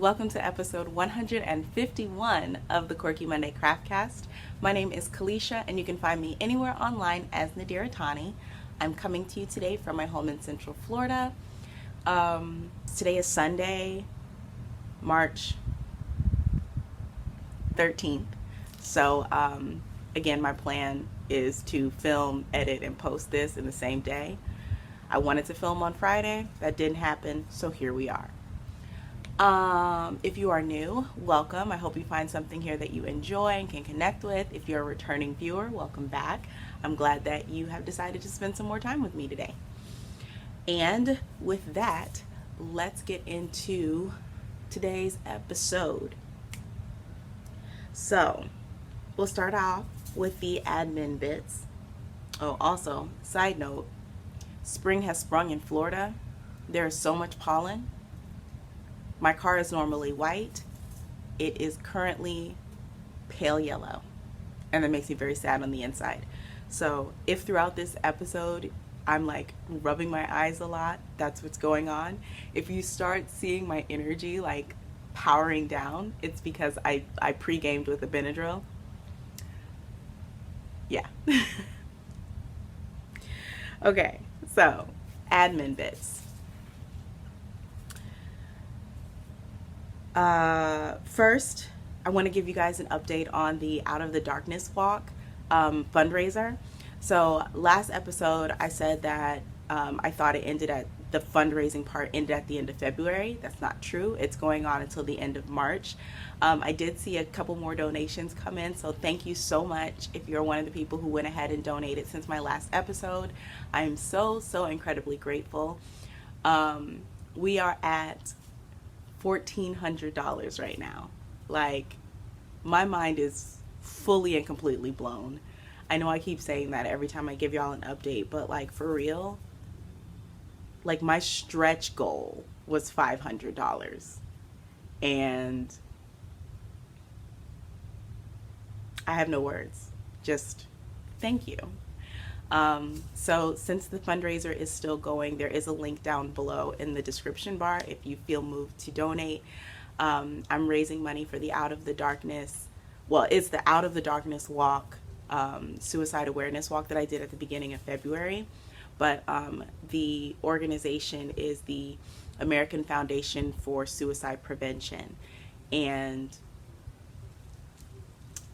welcome to episode 151 of the Quirky Monday Craftcast. My name is Kalisha, and you can find me anywhere online as Nadira Tani. I'm coming to you today from my home in Central Florida. Today is Sunday, March 13th. So, again, my plan is to film, edit, and post this in the same day. I wanted to film on Friday. That didn't happen, so here we are. If you are new, welcome. I hope you find something here that you enjoy and can connect with. If you're a returning viewer, welcome back. I'm glad that you have decided to spend some more time with me today. And with that, let's get into today's episode. So, we'll start off with the admin bits. Oh, also, side note, spring has sprung in Florida. There is so much pollen. My car is normally white. It is currently pale yellow, and that makes me very sad on the inside. So if throughout this episode I'm like rubbing my eyes a lot, that's what's going on. If you start seeing my energy like powering down, it's because I pre-gamed with a Benadryl. Yeah. Okay, so admin bits. First, I want to give you guys an update on the Out of the Darkness Walk fundraiser. So last episode, I said that I thought the fundraising part ended at the end of February. That's not true. It's going on until the end of March. I did see a couple more donations come in, so thank you so much if you're one of the people who went ahead and donated since my last episode. I'm so incredibly grateful. We are at $1,400 right now. Like, my mind is fully and completely blown. I know I keep saying that every time I give y'all an update, but like, for real, like, my stretch goal was $500, and I have no words. Just thank you. So since the fundraiser is still going, there is a link down below in the description bar if you feel moved to donate. I'm raising money for the Out of the Darkness. Well, it's the Out of the Darkness Walk, suicide awareness walk that I did at the beginning of February. But the organization is the American Foundation for Suicide Prevention. And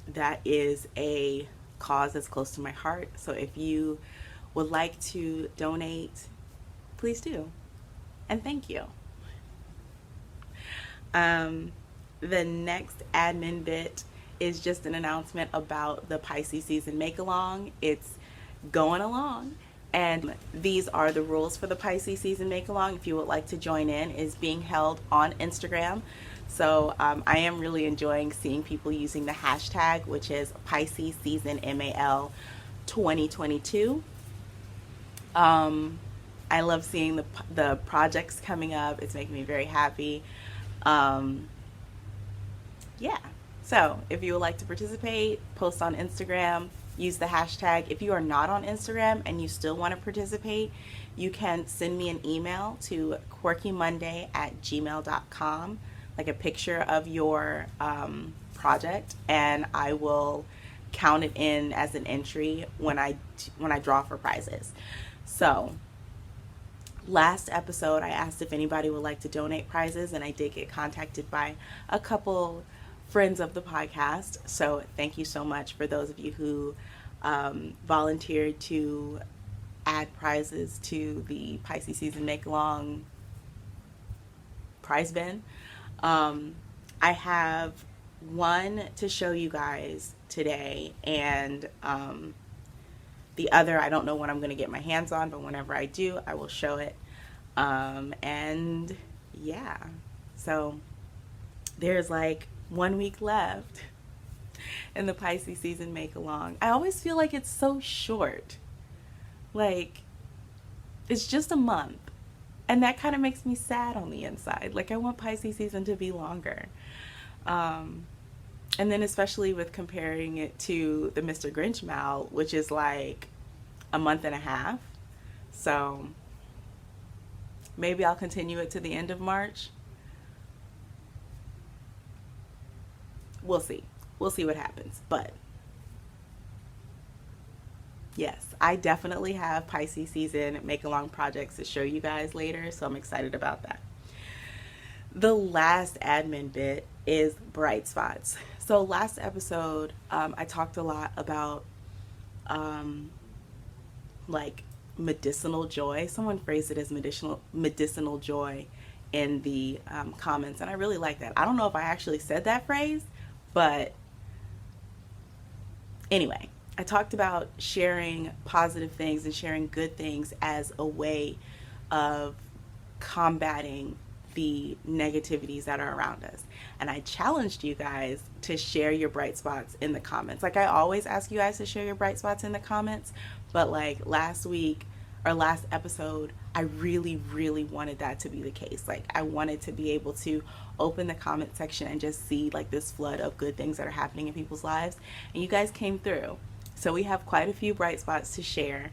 that is a cause that's close to my heart. So if you would like to donate, please do. And thank you. The next admin bit is just an announcement about the Pisces season make-along. It's going along. And these are the rules for the Pisces season make-along. If you would like to join in, is being held on Instagram. So I am really enjoying seeing people using the hashtag, which is Pisces Season MAL 2022. I love seeing the projects coming up. It's making me very happy. Yeah. So if you would like to participate, post on Instagram, use the hashtag. If you are not on Instagram and you still want to participate, you can send me an email to quirkymonday@gmail.com. like a picture of your project, and I will count it in as an entry when I draw for prizes. So last episode I asked if anybody would like to donate prizes, and I did get contacted by a couple friends of the podcast. So thank you so much for those of you who volunteered to add prizes to the Pisces season make along prize bin. I have one to show you guys today, and the other I don't know when I'm going to get my hands on, but whenever I do, I will show it. And yeah, so there's like 1 week left in the Pisces season make along. I always feel like it's so short. Like, it's just a month. And that kind of makes me sad on the inside. Like, I want Pisces season to be longer. And then especially with comparing it to the Mr. Grinch Mal, which is like a month and a half. So maybe I'll continue it to the end of March. we'll see. We'll see what happens. But yes, I definitely have Pisces season make-along projects to show you guys later, so I'm excited about that. The last admin bit is bright spots. So last episode, I talked a lot about like medicinal joy. Someone phrased it as medicinal joy in the comments, and I really like that. I don't know if I actually said that phrase, but anyway, I talked about sharing positive things and sharing good things as a way of combating the negativities that are around us. And I challenged you guys to share your bright spots in the comments. Like I always ask you guys to share your bright spots in the comments, but like last week or last episode, I really, really wanted that to be the case. Like I wanted to be able to open the comment section and just see like this flood of good things that are happening in people's lives. And you guys came through. So we have quite a few bright spots to share.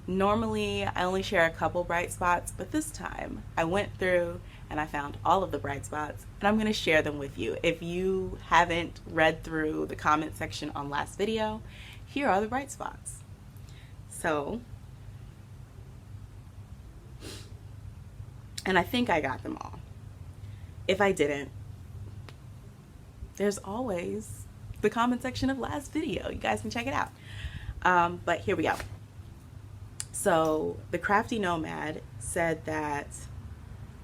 Normally, I only share a couple bright spots, but this time I went through and I found all of the bright spots, and I'm going to share them with you. If you haven't read through the comment section on last video, here are the bright spots. So, and I think I got them all. If I didn't, there's always the comment section of last video. You guys can check it out. But here we go. So the Crafty Nomad said that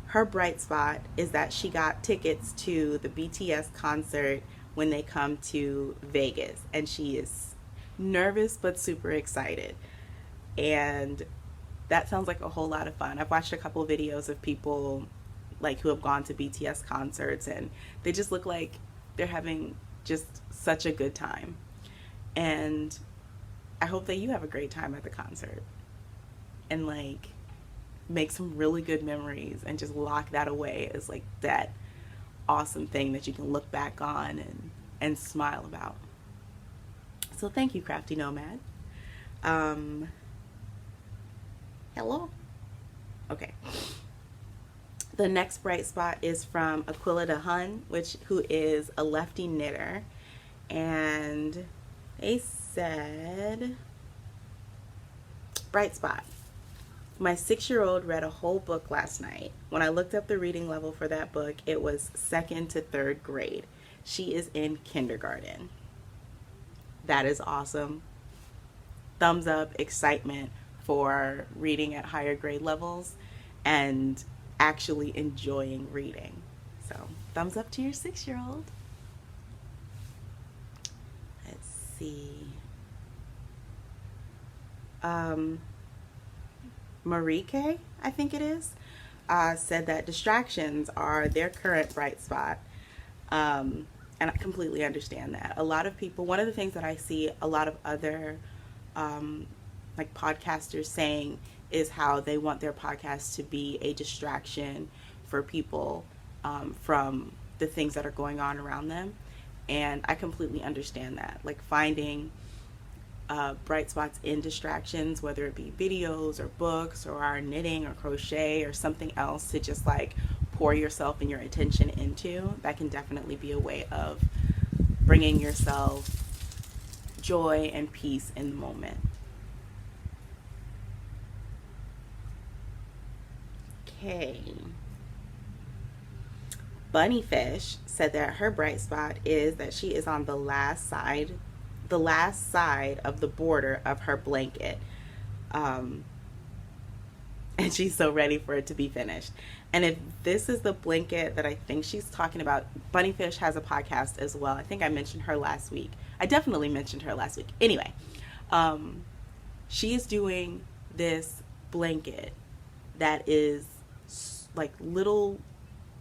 her bright spot is that she got tickets to the BTS concert when they come to Vegas, and she is nervous but super excited. And that sounds like a whole lot of fun. I've watched a couple of videos of people like who have gone to BTS concerts, and they just look like they're having just such a good time. And I hope that you have a great time at the concert and like make some really good memories and just lock that away as like that awesome thing that you can look back on and smile about. So thank you, Crafty Nomad. Hello? Okay. The next bright spot is from Aquila de Hun, who is a lefty knitter. And they said, bright spot. My 6-year-old read a whole book last night. When I looked up the reading level for that book, it was 2nd to 3rd grade. She is in kindergarten. That is awesome. Thumbs up, excitement for reading at higher grade levels and actually enjoying reading. So, thumbs up to your 6-year-old. Let's see. Marike, I think it is, said that distractions are their current bright spot. And I completely understand that. A lot of people, one of the things that I see a lot of other like podcasters saying is how they want their podcast to be a distraction for people from the things that are going on around them. And I completely understand that. Like finding bright spots in distractions, whether it be videos or books or our knitting or crochet or something else to just like pour yourself and your attention into, that can definitely be a way of bringing yourself joy and peace in the moment. Okay. Bunnyfish said that her bright spot is that she is on the last side of the border of her blanket. And she's so ready for it to be finished. And if this is the blanket that I think she's talking about, Bunnyfish has a podcast as well. I think I mentioned her last week. I definitely mentioned her last week. Anyway, she is doing this blanket that is like little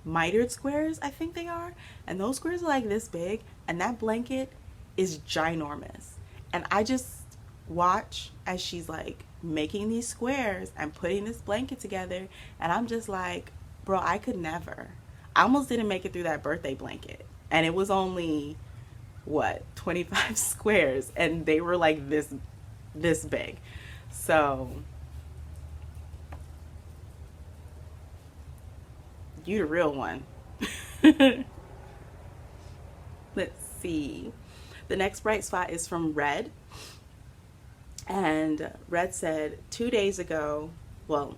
mitered squares, I think they are. And those squares are like this big. And that blanket is ginormous. And I just watch as she's like making these squares and putting this blanket together, and I'm just like, bro, I could never. I almost didn't make it through that birthday blanket, and it was only 25 squares, and they were like this big. So you the real one. Let's see. The next bright spot is from Red. And Red said 2 days ago, well,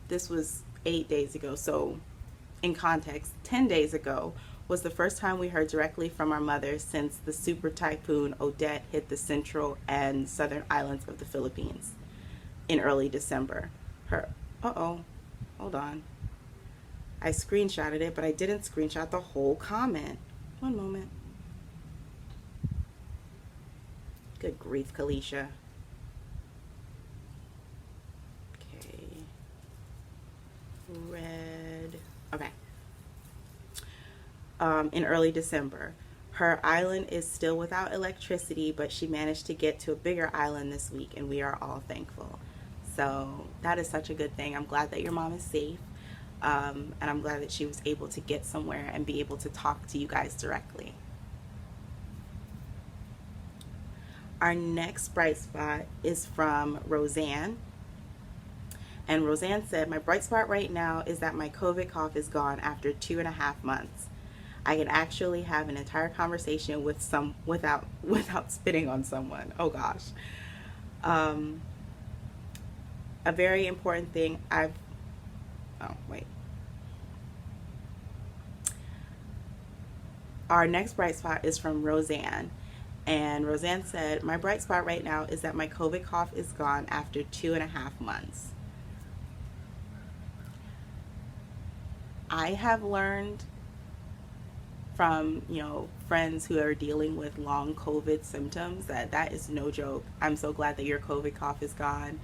this was 8 days ago, so in context, 10 days ago was the first time we heard directly from our mother since the super typhoon Odette hit the central and southern islands of the Philippines in early December. Hold on. I screenshotted it, but I didn't screenshot the whole comment. One moment. Good grief, Kalisha. Okay. Red. Okay. In early December. Her island is still without electricity, but she managed to get to a bigger island this week, and we are all thankful. So that is such a good thing. I'm glad that your mom is safe, and I'm glad that she was able to get somewhere and be able to talk to you guys directly. Our next bright spot is from Roseanne. And Roseanne said, my bright spot right now is that my COVID cough is gone after 2.5 months. I can actually have an entire conversation with without spitting on someone. Oh gosh. A very important thing Our next bright spot is from Roseanne. And Roseanne said, my bright spot right now is that my COVID cough is gone after 2.5 months. I have learned from, friends who are dealing with long COVID symptoms that is no joke. I'm so glad that your COVID cough is gone.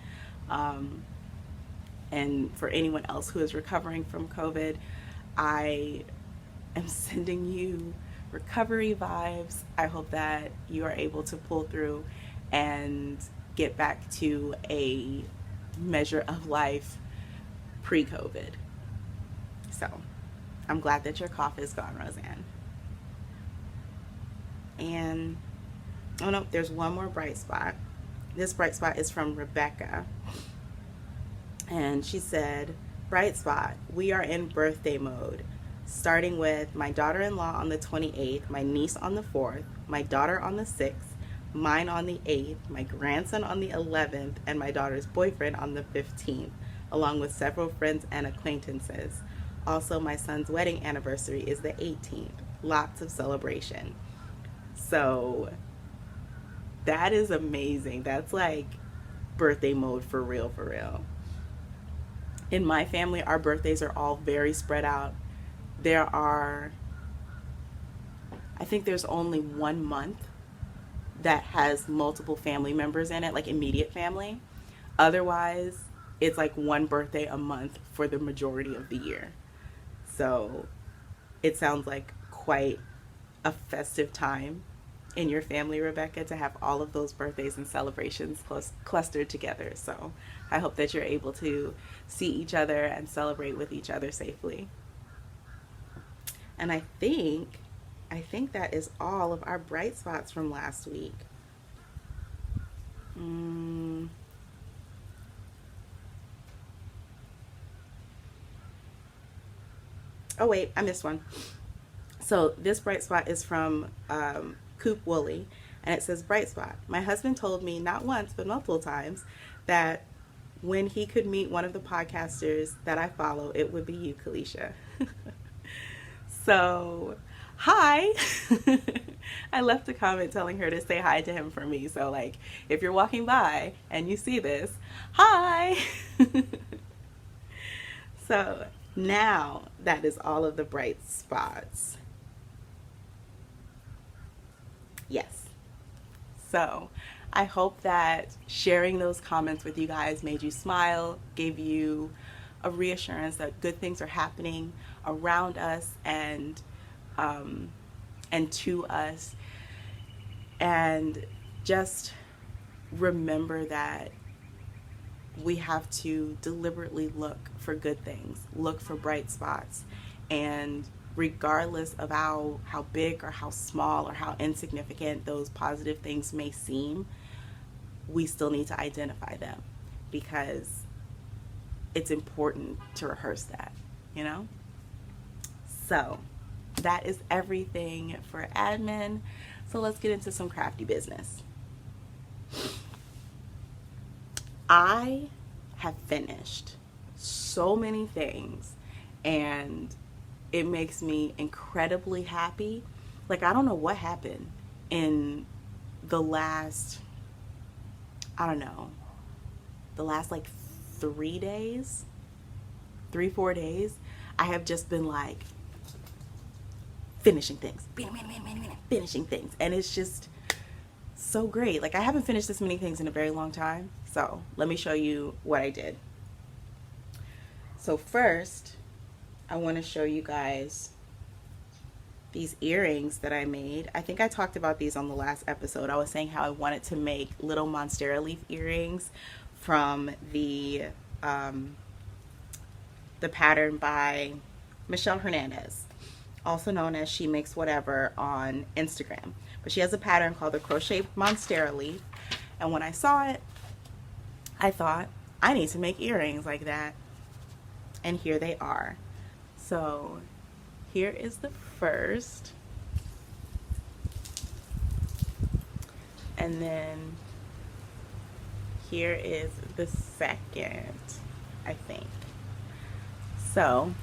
And for anyone else who is recovering from COVID, I am sending you recovery vibes. I hope that you are able to pull through and get back to a measure of life pre-COVID. So I'm glad that your cough is gone, Roseanne. And oh no, there's one more bright spot. This bright spot is from Rebecca. And she said, bright spot, we are in birthday mode. Starting with my daughter-in-law on the 28th, my niece on the 4th, my daughter on the 6th, mine on the 8th, my grandson on the 11th, and my daughter's boyfriend on the 15th, along with several friends and acquaintances. Also, my son's wedding anniversary is the 18th. Lots of celebration. So that is amazing. That's like birthday mode for real, for real. In my family, our birthdays are all very spread out. I think there's only 1 month that has multiple family members in it, like immediate family. Otherwise, it's like one birthday a month for the majority of the year. So it sounds like quite a festive time in your family, Rebecca, to have all of those birthdays and celebrations clustered together. So I hope that you're able to see each other and celebrate with each other safely. And I think that is all of our bright spots from last week. Oh wait, I missed one. So this bright spot is from Coop Woolley, and it says, bright spot, my husband told me not once but multiple times that when he could meet one of the podcasters that I follow, it would be you, Kalisha. So hi. I left a comment telling her to say hi to him for me. So like, if you're walking by and you see this, hi. So now that is all of the bright spots. Yes. So I hope that sharing those comments with you guys made you smile, gave you a reassurance that good things are happening around us and to us. And just remember that we have to deliberately look for good things, look for bright spots, and regardless of how big or how small or how insignificant those positive things may seem, we still need to identify them, because it's important to rehearse that, So that is everything for admin. So let's get into some crafty business. I have finished so many things, and it makes me incredibly happy. Like, I don't know what happened in the last, I don't know, the last like 3 days, 4 days. I have just been like finishing things, finishing things, and it's just so great. Like, I haven't finished this many things in a very long time. So let me show you what I did. So first, I want to show you guys these earrings that I made. I think I talked about these on the last episode. I was saying how I wanted to make little Monstera leaf earrings from the pattern by Michelle Hernandez, also known as She Makes Whatever on Instagram. But she has a pattern called the Crochet Monstera leaf, and when I saw it, I thought, I need to make earrings like that. And here they are. So here is the first. And then here is the second, I think. So,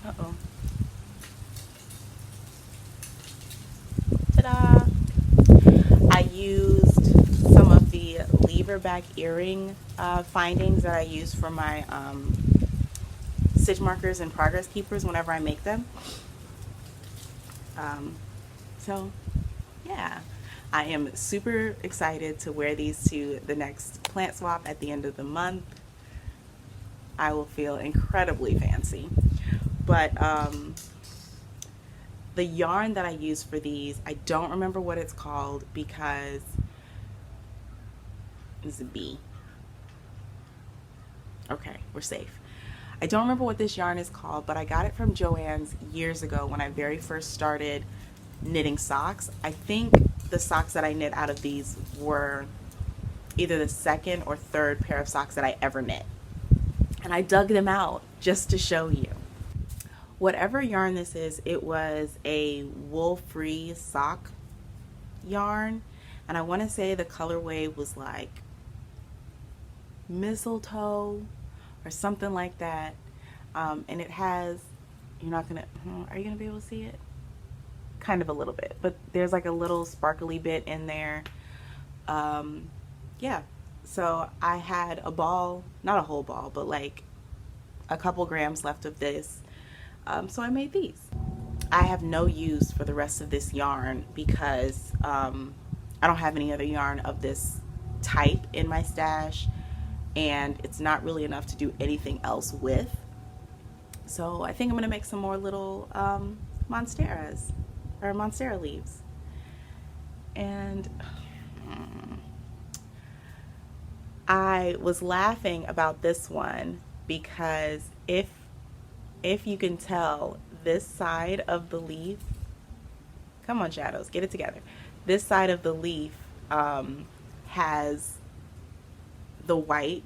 uh-oh. Ta-da! I used some of the lever back earring findings that I use for my stitch markers and progress keepers whenever I make them. So yeah, I am super excited to wear these to the next plant swap at the end of the month. I will feel incredibly fancy. But the yarn that I use for these, I don't remember what it's called because it's a B. Okay, we're safe. I don't remember what this yarn is called, but I got it from Joann's years ago when I very first started knitting socks. I think the socks that I knit out of these were either the second or third pair of socks that I ever knit. And I dug them out just to show you. Whatever yarn this is, it was a wool-free sock yarn. And I want to say the colorway was like mistletoe or something like that. And it has, you're not gonna, are you gonna be able to see it? Kind of a little bit, but there's like a little sparkly bit in there. Yeah, so I had a ball, not a whole ball, but like a couple grams left of this. So I made these. I have no use for the rest of this yarn because I don't have any other yarn of this type in my stash, and it's not really enough to do anything else with. So I think I'm gonna make some more little Monsteras or Monstera leaves. And I was laughing about this one because if you can tell, this side of the leaf, come on shadows, get it together. This side of the leaf has the white,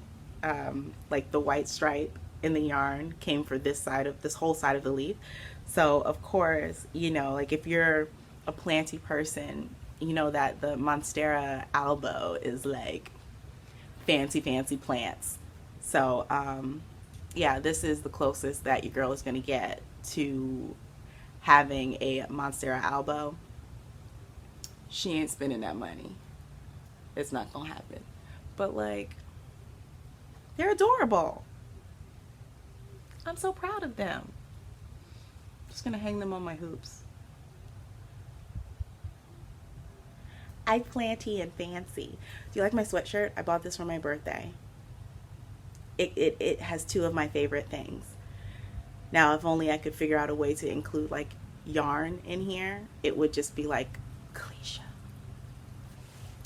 like the white stripe in the yarn came for this whole side of the leaf. So of course, you know, like if you're a planty person, you know that the Monstera elbow is like fancy plants. So yeah, this is the closest that your girl is going to get to having a Monstera elbow. She ain't spending that money. It's not gonna happen. But like, they're adorable. I'm so proud of them. Just gonna hang them on my hoops. I planty and fancy. Do you like my sweatshirt? I bought this for my birthday. It has two of my favorite things. Now, if only I could figure out a way to include like yarn in here, it would just be like cliche.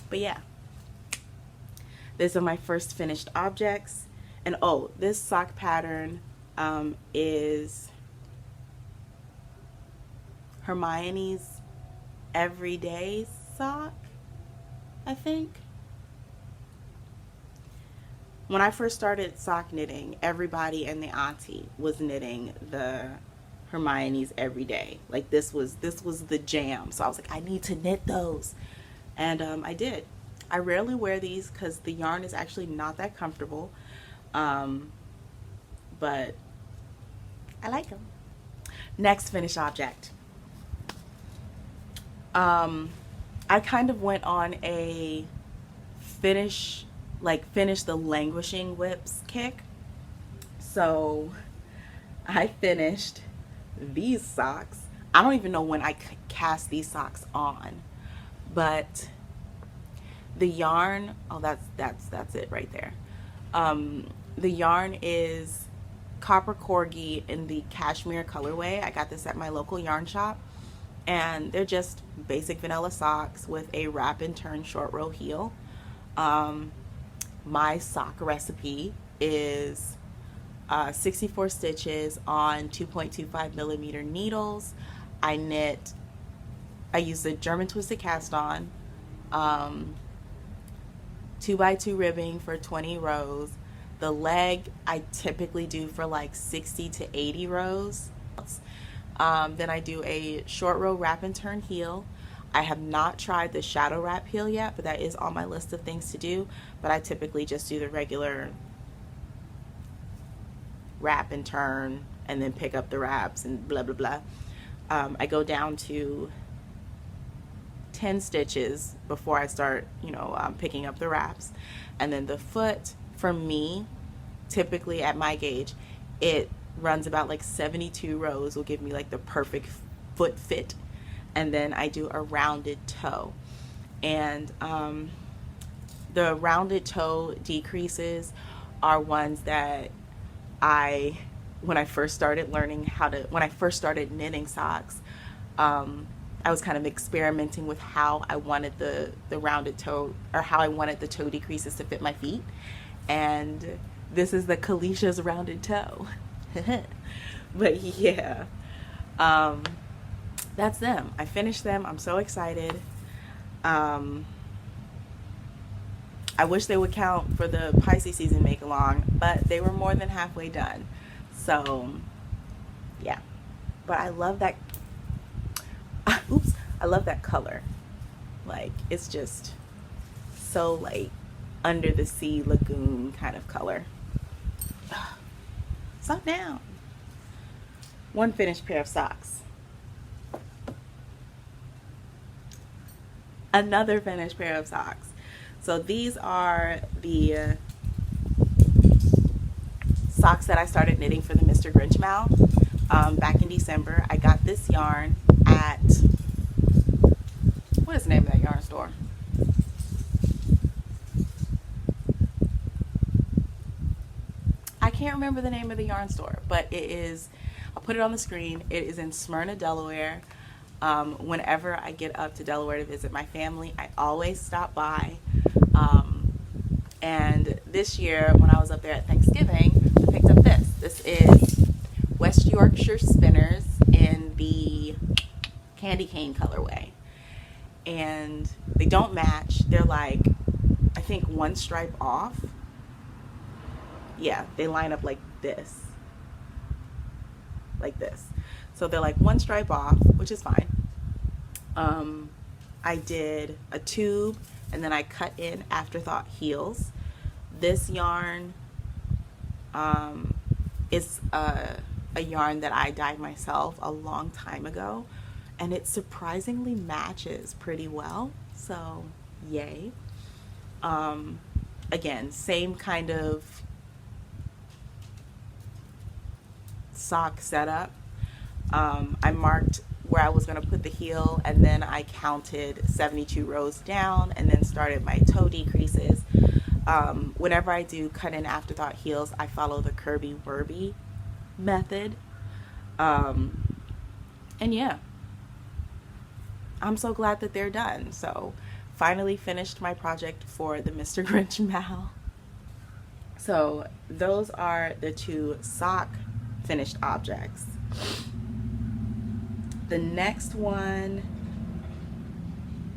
But yeah, these are my first finished objects. And oh, this sock pattern is Hermione's everyday sock, I think. When I first started sock knitting, everybody and the auntie was knitting the Hermione's every day. Like this was the jam. So I was like, I need to knit those. And I did. I rarely wear these because the yarn is actually not that comfortable. But I like them. Next finished object. I kind of went on a finish the languishing whips kick. So I finished these socks. I don't even know when I cast these socks on, but the yarn, oh, that's it right there. The yarn is Copper Corgi in the cashmere colorway. I got this at my local yarn shop, and they're just basic vanilla socks with a wrap and turn short row heel. My sock recipe is 64 stitches on 2.25 millimeter needles. I use the German twisted cast on, 2x2 ribbing for 20 rows. The leg I typically do for like 60 to 80 rows. Then I do a short row wrap and turn heel. I have not tried the shadow wrap heel yet, but that is on my list of things to do. But I typically just do the regular wrap and turn and then pick up the wraps and blah blah blah. I go down to 10 stitches before I start, picking up the wraps. And then the foot, for me, typically at my gauge, it runs about like 72 rows will give me like the perfect foot fit. And then I do a rounded toe. And the rounded toe decreases are ones that when I first started knitting socks, I was kind of experimenting with how I wanted the rounded toe, or how I wanted the toe decreases to fit my feet. And this is the Kalicia's rounded toe. But yeah, that's them. I finished them. I'm so excited. I wish they would count for the Pisces season make along, but they were more than halfway done. So yeah, but I love that. I love that color. Like, it's just so like under the sea lagoon kind of color. Stop down. One finished pair of socks. Another finished pair of socks. So these are the socks that I started knitting for the Mr. Grinch Mal back in December. I got this yarn at, what is the name of that yarn store? I can't remember the name of the yarn store, but it is, I'll put it on the screen. It is in Smyrna, Delaware. Whenever I get up to Delaware to visit my family, I always stop by. And this year, when I was up there at Thanksgiving, I picked up this. This is West Yorkshire Spinners in the candy cane colorway. And they don't match. They're like, I think one stripe off. Yeah, they line up like this. Like this. So they're like one stripe off, which is fine. I did a tube, and then I cut in Afterthought heels. This yarn is a yarn that I dyed myself a long time ago, and it surprisingly matches pretty well, so yay. Again, same kind of sock setup. I marked where I was going to put the heel, and then I counted 72 rows down and then started my toe decreases. Whenever I do cut in Afterthought heels, I follow the Kirby Werby method. And yeah, I'm so glad that they're done. So finally finished my project for the Mr. Grinch Mal. So those are the two sock finished objects. The next one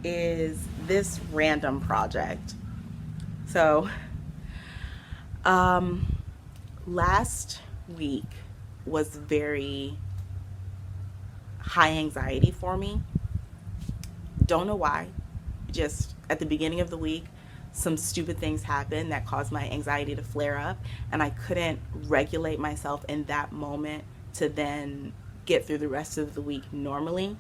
is this random project. So last week was very high anxiety for me. Don't know why. Just at the beginning of the week, some stupid things happened that caused my anxiety to flare up, and I couldn't regulate myself in that moment to then get through the rest of the week normally.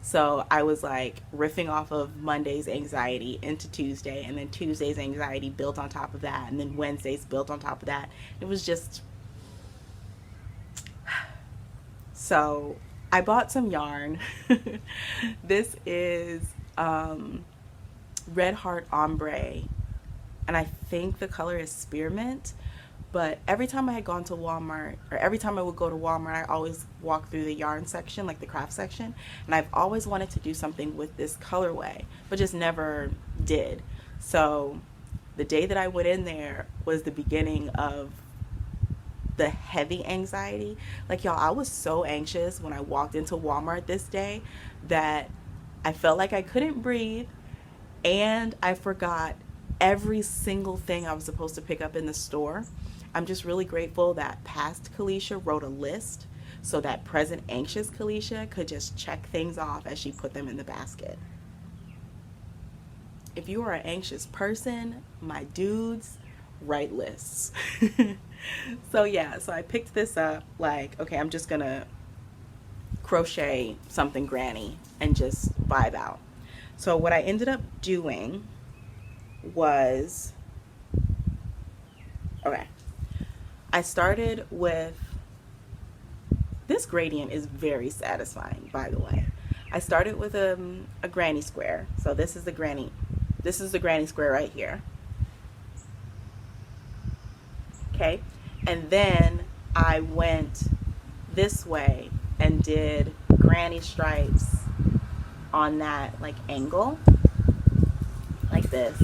So I was like riffing off of Monday's anxiety into Tuesday, and then Tuesday's anxiety built on top of that, and then Wednesday's built on top of that. It was just... So I bought some yarn. This is Red Heart Ombre, and I think the color is Spearmint. But every time I had gone to Walmart, or every time I would go to Walmart, I always walk through the yarn section, like the craft section, and I've always wanted to do something with this colorway, but just never did. So the day that I went in there was the beginning of the heavy anxiety. Like, y'all, I was so anxious when I walked into Walmart this day that I felt like I couldn't breathe, and I forgot every single thing I was supposed to pick up in the store. I'm just really grateful that past Kalisha wrote a list so that present anxious Kalisha could just check things off as she put them in the basket. If you are an anxious person, my dudes, write lists. So yeah, so I picked this up like, okay, I'm just gonna crochet something granny and just vibe out. So what I ended up doing was, okay, I started with, this gradient is very satisfying, by the way. I started with a granny square. So this is the granny square right here. Okay, and then I went this way and did granny stripes on that like angle, like this.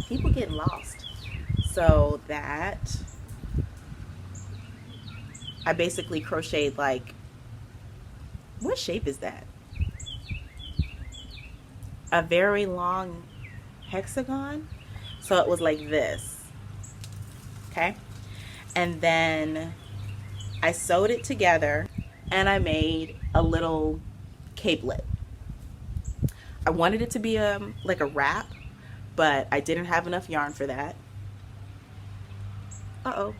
People get lost. So that I basically crocheted like, what shape is that? A very long hexagon. So it was like this. Okay. And then I sewed it together and I made a little capelet. I wanted it to be like a wrap, but I didn't have enough yarn for that. Uh-oh.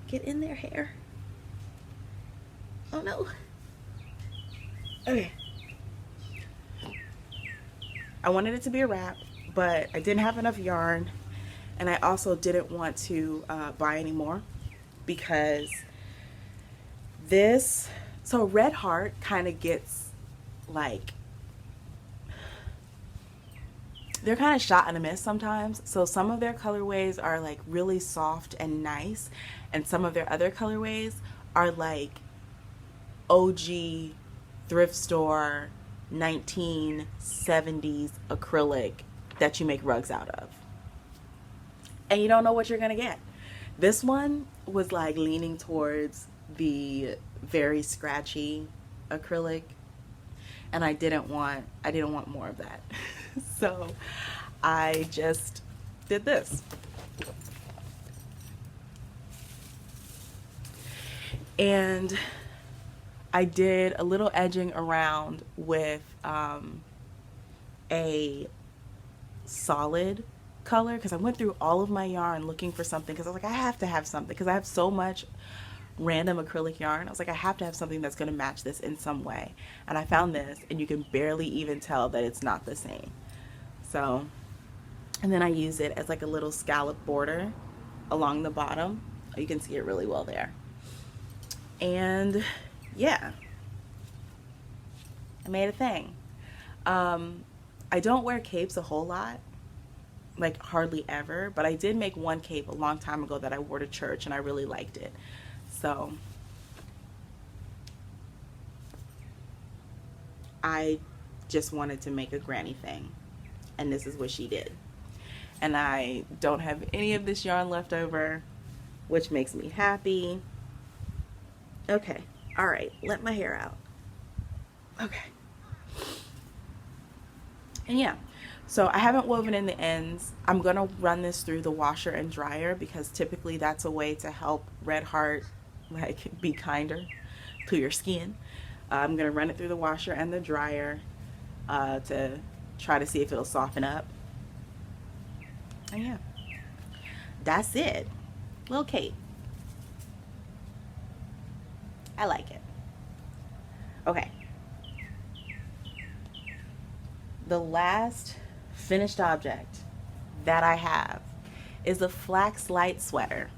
Get in there, hair. Oh no. Okay. I wanted it to be a wrap, but I didn't have enough yarn, and I also didn't want to buy any more because this, so Red Heart kind of gets like, they're kind of shot and a miss sometimes. So some of their colorways are like really soft and nice, and some of their other colorways are like OG thrift store 1970s acrylic that you make rugs out of, and you don't know what you're gonna get. This one was like leaning towards the very scratchy acrylic, and I didn't want more of that. So I just did this. And I did a little edging around with a solid color, because I went through all of my yarn looking for something, because I was like, I have to have something, because I have so much random acrylic yarn. I was like, I have to have something that's going to match this in some way. And I found this, and you can barely even tell that it's not the same. So, and then I use it as like a little scallop border along the bottom. You can see it really well there. And yeah, I made a thing. I don't wear capes a whole lot, like hardly ever, but I did make one cape a long time ago that I wore to church, and I really liked it. So I just wanted to make a granny thing, and this is what she did. And I don't have any of this yarn left over, which makes me happy. Okay, all right, let my hair out. Okay. And yeah, So I haven't woven in the ends. I'm going to run this through the washer and dryer because typically that's a way to help Red Heart like be kinder to your skin. I'm going to run it through the washer and the dryer to try to see if it'll soften up. And yeah, that's it. Little Kate. I like it. Okay. The last finished object that I have is a Flax light sweater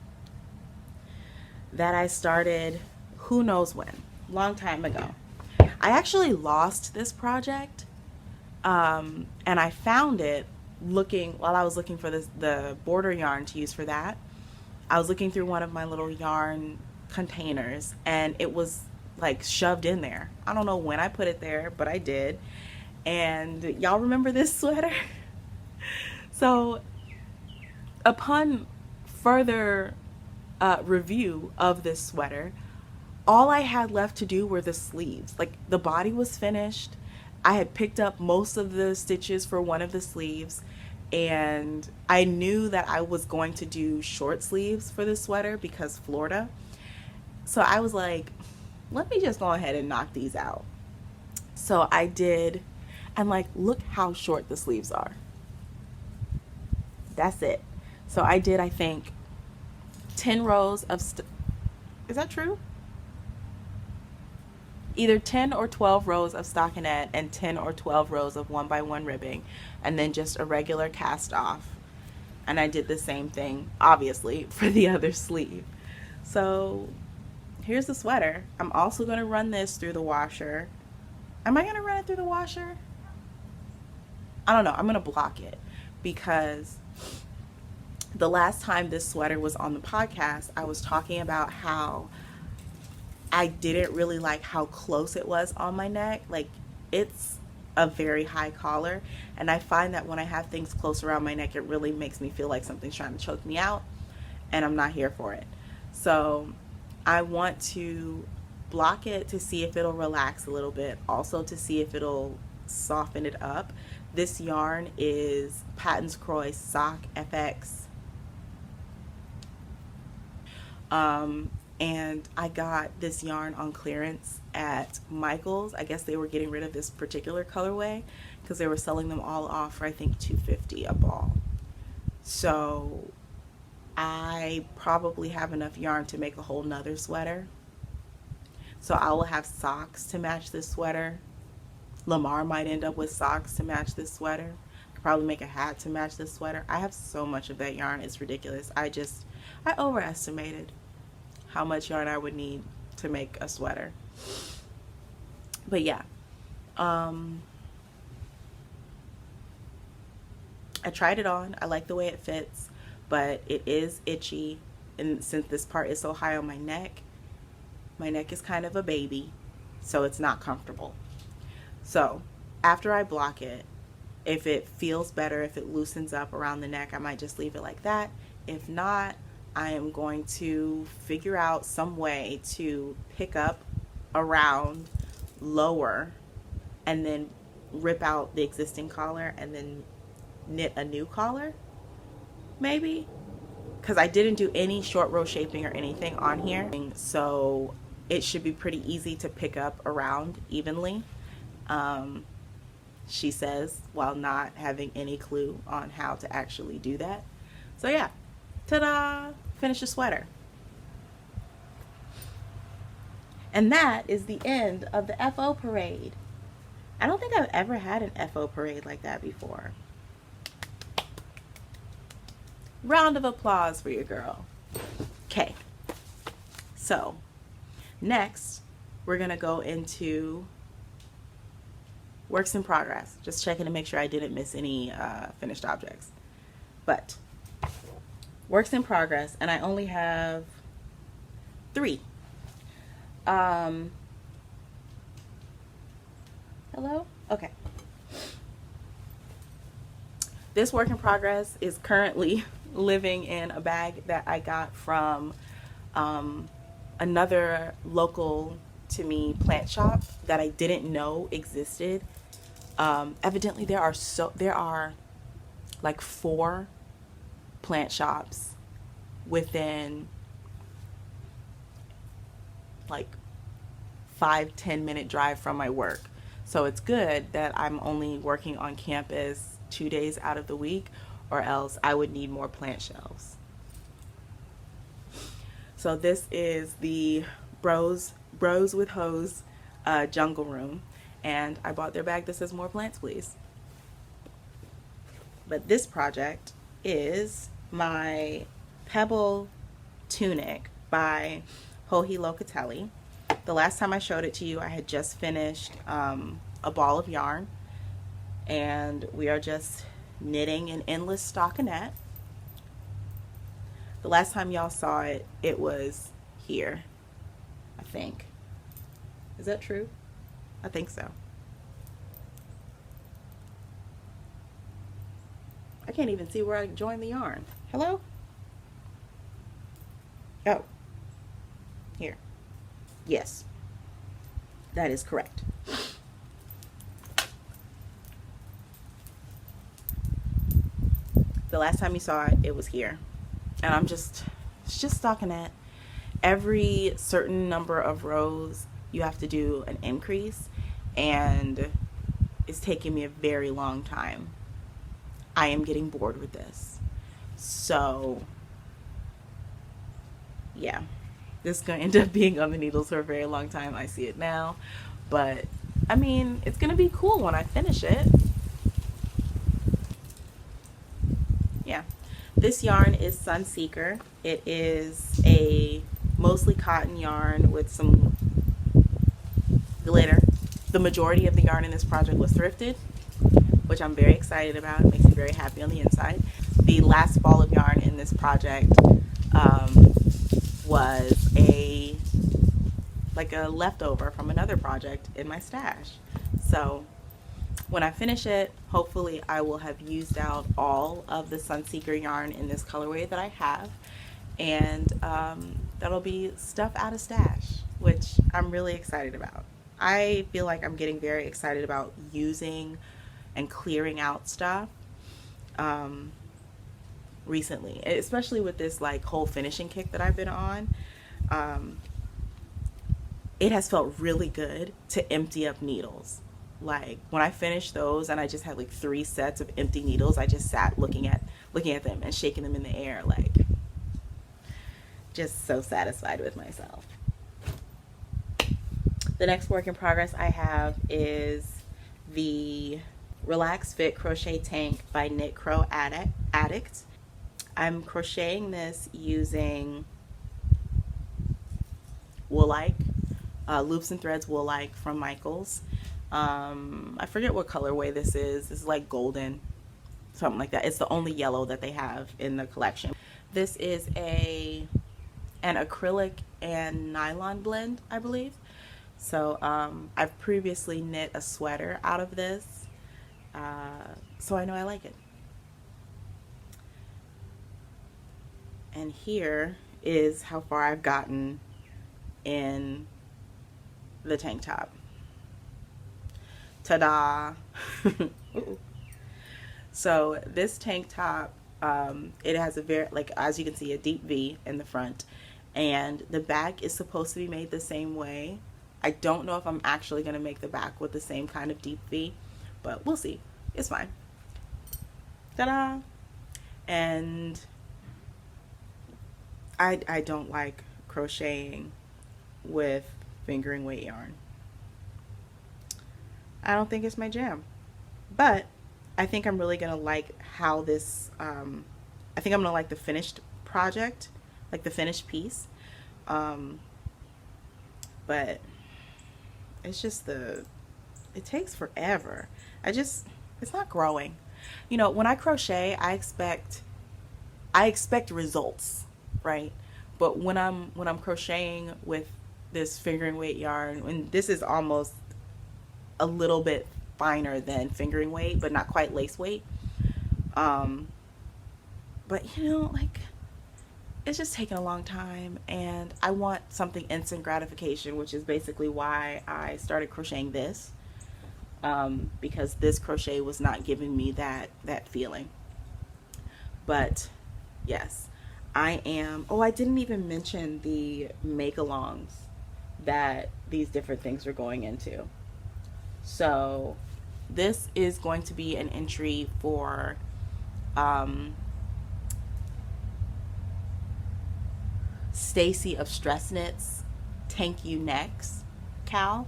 that I started who knows when, long time ago. I actually lost this project and I found it while I was looking for the border yarn to use for that. I was looking through one of my little yarn containers and it was like shoved in there. I don't know when I put it there, but I did. And y'all remember this sweater? So upon further review of this sweater, all I had left to do were the sleeves. Like the body was finished. I had picked up most of the stitches for one of the sleeves, and I knew that I was going to do short sleeves for this sweater because Florida. So I was like, let me just go ahead and knock these out. So I did, and like, look how short the sleeves are. That's it. So I did, I think, 10 rows of, is that true? Either 10 or 12 rows of stockinette and 10 or 12 rows of 1x1 ribbing, and then just a regular cast off. And I did the same thing, obviously, for the other sleeve. So here's the sweater. I'm also going to run this through the washer. Am I going to run it through the washer? I don't know. I'm going to block it because the last time this sweater was on the podcast, I was talking about how I didn't really like how close it was on my neck. Like, it's a very high collar, and I find that when I have things close around my neck, it really makes me feel like something's trying to choke me out, and I'm not here for it. So I want to block it to see if it'll relax a little bit, also to see if it'll soften it up. This yarn is Patton's Croy Sock FX. And I got this yarn on clearance at Michael's. I guess they were getting rid of this particular colorway because they were selling them all off for I think $2.50 a ball. So I probably have enough yarn to make a whole nother sweater. So I will have socks to match this sweater. Lamar might end up with socks to match this sweater. I'll probably make a hat to match this sweater. I have so much of that yarn, it's ridiculous. I overestimated how much yarn I would need to make a sweater. But yeah, I tried it on. I like the way it fits, but it is itchy, and since this part is so high on my neck is kind of a baby, so it's not comfortable. So after I block it, if it feels better, if it loosens up around the neck, I might just leave it like that. If not, I am going to figure out some way to pick up around lower and then rip out the existing collar and then knit a new collar, maybe, because I didn't do any short row shaping or anything on here, so it should be pretty easy to pick up around evenly, she says, while not having any clue on how to actually do that. So yeah, ta-da! Finish a sweater. And that is the end of the FO parade. I don't think I've ever had an FO parade like that before. Round of applause for your girl. Okay, so next we're gonna go into works in progress. Just checking to make sure I didn't miss any finished objects. But works in progress, and I only have 3. Hello? Okay. This work in progress is currently living in a bag that I got from another local to me plant shop that I didn't know existed Evidently there are like 4 plant shops within like 5-10 minute drive from my work. So it's good that I'm only working on campus 2 days out of the week, or else I would need more plant shelves. So this is the Bros with Hose jungle room, and I bought their bag that says more plants please. But this project is my Pebble Tunic by Locatelli. The last time I showed it to you, I had just finished a ball of yarn, and we are just knitting an endless stockinette. The last time y'all saw it, it was here, I think. Is that true? I think so. I can't even see where I joined the yarn. Hello? Oh, here. Yes, that is correct. The last time you saw it, it was here. And it's just stockinette. Every certain number of rows, you have to do an increase, and it's taking me a very long time. I am getting bored with this. So, yeah. This is going to end up being on the needles for a very long time. I see it now. But, I mean, it's going to be cool when I finish it. Yeah. This yarn is Sunseeker. It is a mostly cotton yarn with some glitter. The majority of the yarn in this project was thrifted, which I'm very excited about. It makes me very happy on the inside. The last ball of yarn in this project was a leftover from another project in my stash. So when I finish it, hopefully I will have used out all of the Sunseeker yarn in this colorway that I have, and that'll be stuff out of stash, which I'm really excited about. I feel like I'm getting very excited about using and clearing out stuff recently, especially with this like whole finishing kick that I've been on. It has felt really good to empty up needles. Like when I finished those and I just had like 3 sets of empty needles, I just sat looking at them and shaking them in the air, like just so satisfied with myself. The next work in progress I have is the Relax Fit Crochet Tank by Knit Crow Addict. I'm crocheting this using Wool-like, Loops and Threads Wool-like from Michaels. I forget what colorway this is. This is like golden, something like that. It's the only yellow that they have in the collection. This is an acrylic and nylon blend, I believe. So I've previously knit a sweater out of this, so I know I like it. And here is how far I've gotten in the tank top. Ta-da! So this tank top, it has a very, like, as you can see, a deep V in the front, and the back is supposed to be made the same way. I don't know if I'm actually going to make the back with the same kind of deep V, but we'll see. It's fine. Ta-da! And I don't like crocheting with fingering weight yarn. I don't think it's my jam, but I think I'm really gonna like how this, I think I'm gonna like the finished project, like the finished piece, but it's just it takes forever. It's not growing. You know, when I crochet, I expect results, right? But when I'm crocheting with this fingering weight yarn, and this is almost a little bit finer than fingering weight, but not quite lace weight. But you know, like, it's just taking a long time, and I want something instant gratification, which is basically why I started crocheting this. because this crochet was not giving me that feeling. But yes, I am. Oh, I didn't even mention the make-alongs that these different things are going into. So this is going to be an entry for Stacy of Stress Knits Thank You Next Cal.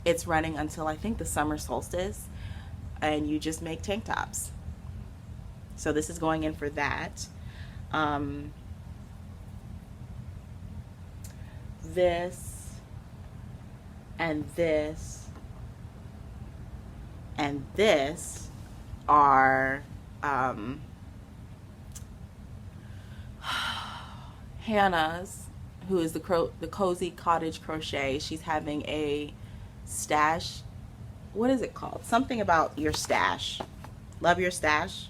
It's running until I think the summer solstice, and you just make tank tops. So this is going in for that. This and this and this are Hannah's, who is the Cozy Cottage Crochet. She's having a stash. What is it called? Something about your stash. Love your stash.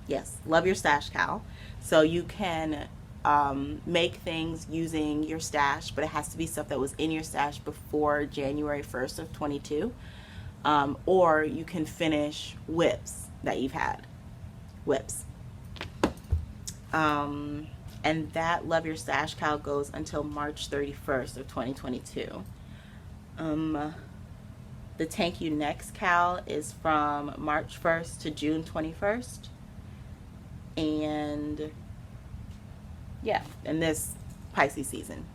Yes, love your stash, Cal. So you can make things using your stash, but it has to be stuff that was in your stash before January 1st of 22. Or you can finish whips that you've had. Whips. And that Love Your Stash, Cal, goes until March 31st of 2022. The Thank You Next, Cal, is from March 1st to June 21st. And yeah, in this Pisces season.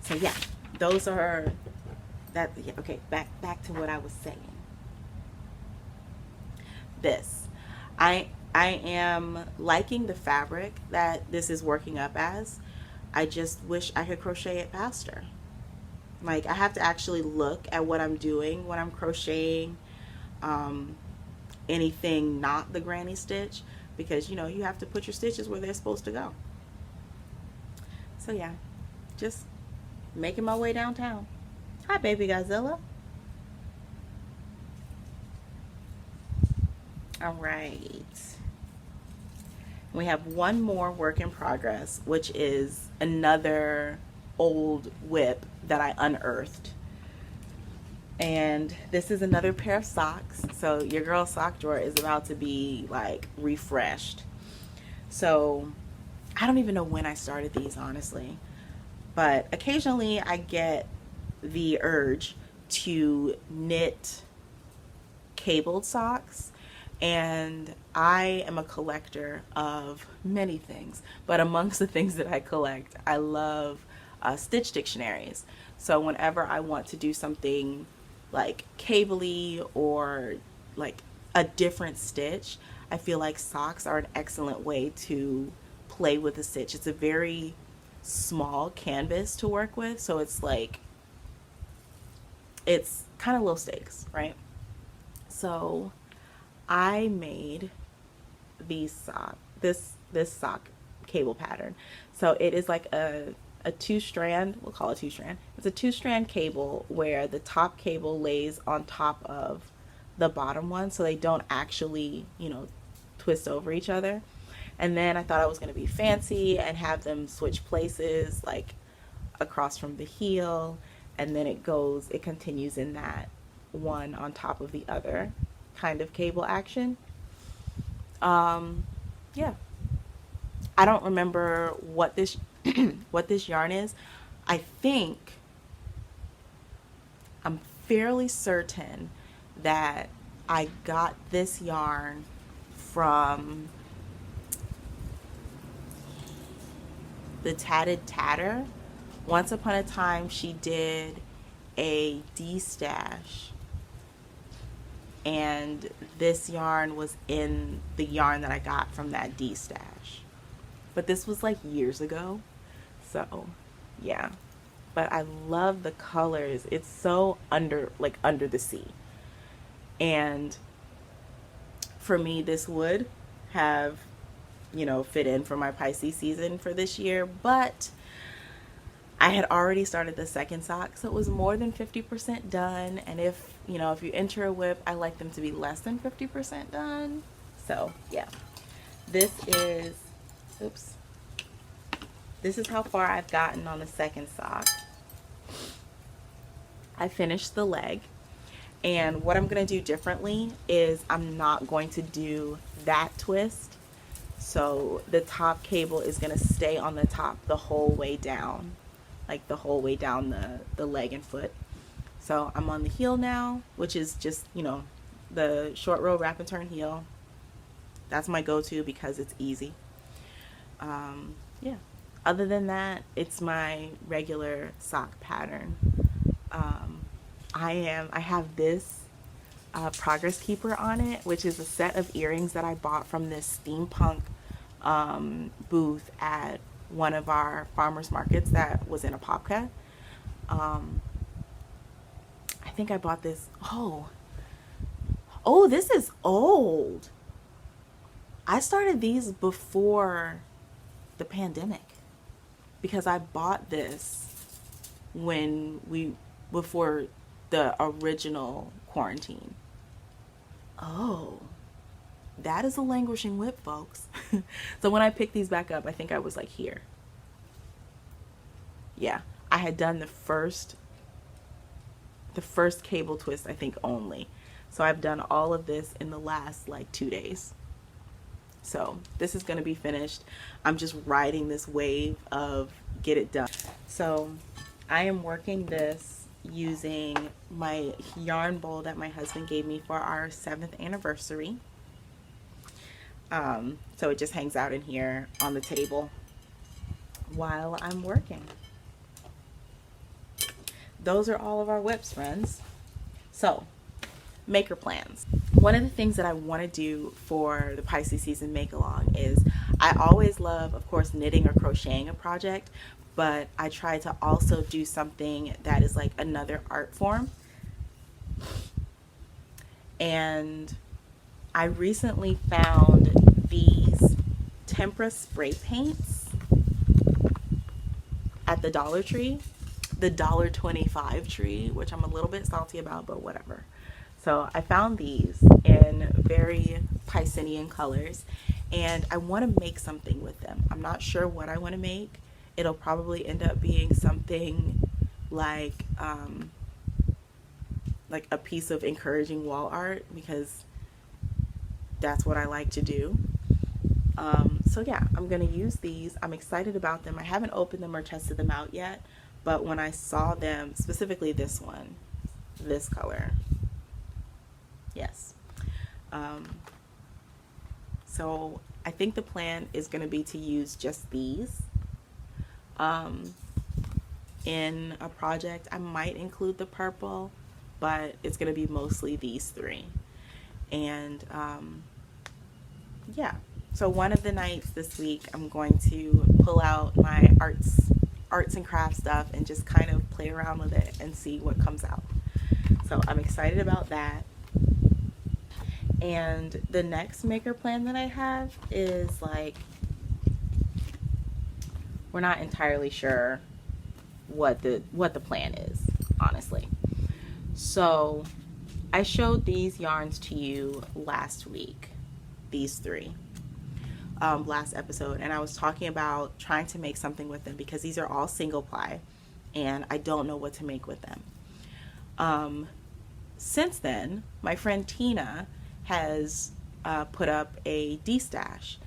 So yeah, those are that. Yeah, okay, back to what I was saying. This, I am liking the fabric that this is working up as. I just wish I could crochet it faster. Like, I have to actually look at what I'm doing when I'm crocheting anything not the granny stitch, because you know you have to put your stitches where they're supposed to go. So yeah, just making my way downtown. Hi, baby Godzilla. All right, we have one more work in progress, which is another old whip that I unearthed. And this is another pair of socks. So your girl's sock drawer is about to be like refreshed. So I don't even know when I started these, honestly, but occasionally I get the urge to knit cabled socks. And I am a collector of many things, but amongst the things that I collect, I love stitch dictionaries. So whenever I want to do something like cable-y or like a different stitch, I feel like socks are an excellent way to play with a stitch. It's a very small canvas to work with, so it's like, it's kind of low stakes, right? So I made these this sock cable pattern. So it is like a two-strand, we'll call it two-strand. It's a two-strand cable where the top cable lays on top of the bottom one, so they don't actually, you know, twist over each other. And then I thought I was going to be fancy and have them switch places, like across from the heel, and then it continues in that one on top of the other kind of cable action. Yeah, I don't remember what this what this yarn is. I'm fairly certain that I got this yarn from the Tatted Tatter. Once upon a time she did a D-stash, and this yarn was in the yarn that I got from that D-stash. But this was like years ago. So, yeah. But I love the colors. It's so under the sea. And for me, this would have, you know, fit in for my Pisces season for this year. But I had already started the second sock, so it was more than 50% done. And if you enter a whip, I like them to be less than 50% done. So, yeah. This is, oops. this is how far I've gotten on the second sock. I finished the leg, and what I'm going to do differently is I'm not going to do that twist. So the top cable is going to stay on the top the whole way down, like the whole way down the leg and foot. So I'm on the heel now, which is just, you know, the short row wrap and turn heel. That's my go-to because it's easy. Yeah. Other than that, it's my regular sock pattern. I have this Progress Keeper on it, which is a set of earrings that I bought from this steampunk booth at one of our farmers markets that was in Apopka. I think I bought this. Oh, this is old. I started these before the pandemic because I bought this before the original quarantine. Oh, that is a languishing whip, folks. So when I picked these back up, I think I was like here. Yeah, I had done the first cable twist, I think, only. So I've done all of this in the last like 2 days. So this is going to be finished. I'm just riding this wave of get it done. So I am working this using my yarn bowl that my husband gave me for our 7th anniversary. So it just hangs out in here on the table while I'm working. Those are all of our whips, friends. So, maker plans. One of the things that I want to do for the Pisces season make along is I always love, of course, knitting or crocheting a project, but I try to also do something that is like another art form. And I recently found these tempera spray paints at the Dollar Tree, the $1.25 tree, which I'm a little bit salty about, but whatever. So I found these in very Piscean colors, and I want to make something with them. I'm not sure what I want to make. It'll probably end up being something like a piece of encouraging wall art, because that's what I like to do. So yeah, I'm going to use these. I'm excited about them. I haven't opened them or tested them out yet, but when I saw them, specifically this one, this color, yes. So I think the plan is going to be to use just these in a project. I might include the purple, but it's going to be mostly these three. And yeah, so one of the nights this week I'm going to pull out my arts and crafts stuff and just kind of play around with it and see what comes out. So I'm excited about that. And the next maker plan that I have is like, we're not entirely sure what the plan is, honestly. So I showed these yarns to you last week, these three, last episode, and I was talking about trying to make something with them because these are all single ply and I don't know what to make with them. Since then, my friend Tina has put up a D-stash,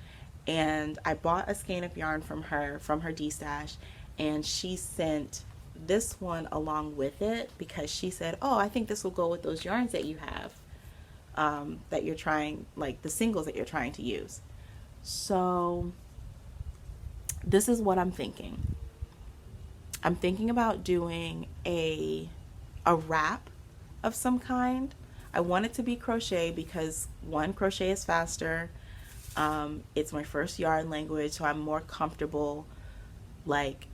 and I bought a skein of yarn from her D-stash, and she sent this one along with it because she said, oh, I think this will go with those yarns that you have, that you're trying, like the singles that you're trying to use. So this is what I'm thinking. I'm thinking about doing a wrap of some kind. I want it to be crochet because, one, crochet is faster. It's my first yarn language, so I'm more comfortable like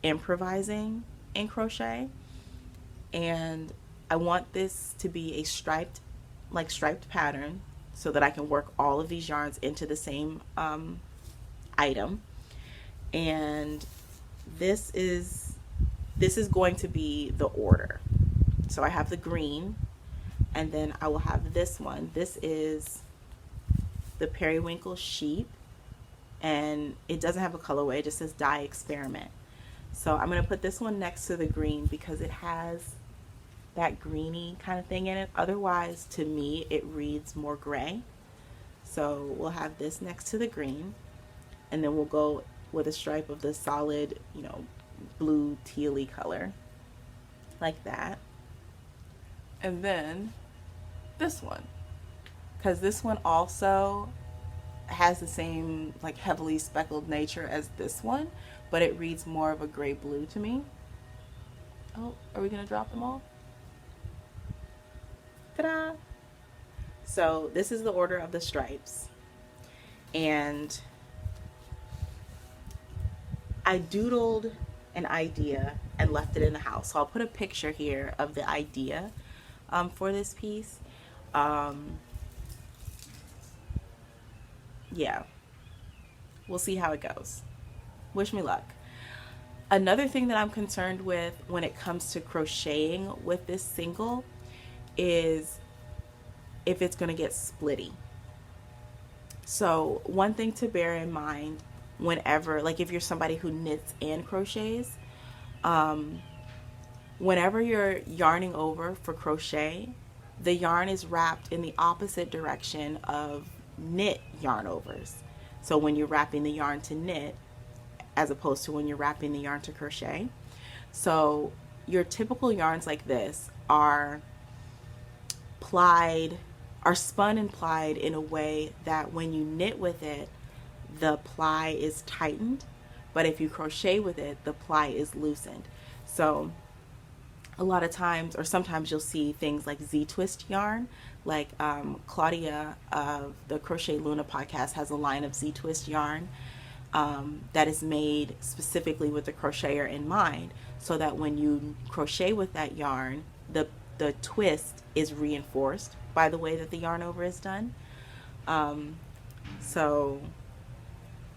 improvising in crochet. And I want this to be a striped pattern so that I can work all of these yarns into the same item. And this is going to be the order. So I have the green, and then I will have this one. This is the periwinkle sheep, and it doesn't have a colorway, it just says dye experiment. So I'm going to put this one next to the green because it has that greeny kind of thing in it. Otherwise, to me, it reads more gray. So we'll have this next to the green, and then we'll go with a stripe of the solid, you know, blue tealy color, like that. And then this one, because this one also has the same like heavily speckled nature as this one, but it reads more of a gray blue to me. Oh, are we gonna drop them all? Ta-da! So this is the order of the stripes, and I doodled an idea and left it in the house. So I'll put a picture here of the idea for this piece. Yeah, we'll see how it goes. Wish me luck. Another thing that I'm concerned with when it comes to crocheting with this single is if it's going to get splitty. So one thing to bear in mind whenever, like if you're somebody who knits and crochets, whenever you're yarning over for crochet, the yarn is wrapped in the opposite direction of knit yarn overs. So when you're wrapping the yarn to knit, as opposed to when you're wrapping the yarn to crochet. So your typical yarns like this are spun and plied in a way that when you knit with it, the ply is tightened, but if you crochet with it, the ply is loosened. So a lot of times, or sometimes, you'll see things like Z-twist yarn, like Claudia of the Crochet Luna podcast has a line of Z-twist yarn that is made specifically with the crocheter in mind, so that when you crochet with that yarn, the twist is reinforced by the way that the yarn over is done. So